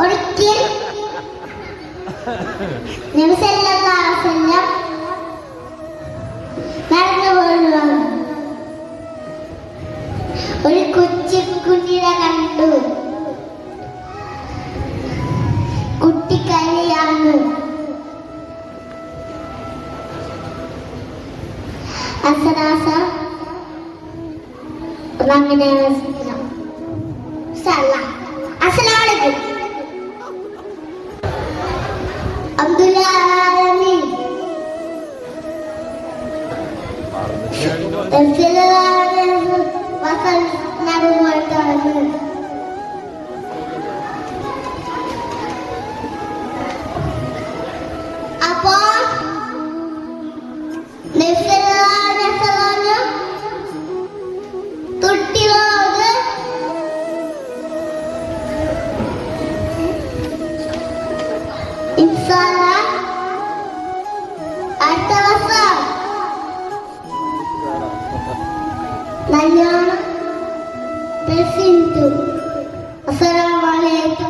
ഒരിക്കൽ നടന്നു പോവുകയാണ്. ഒരു കൊച്ചുകുഞ്ഞിനെ കണ്ടു. കുട്ടി കരയാണ്. അപ്പോ തൊട്ടിലോട് അടുത്ത വർഷം നല്ലോണം. അസ്സലാമു അലൈക്കും.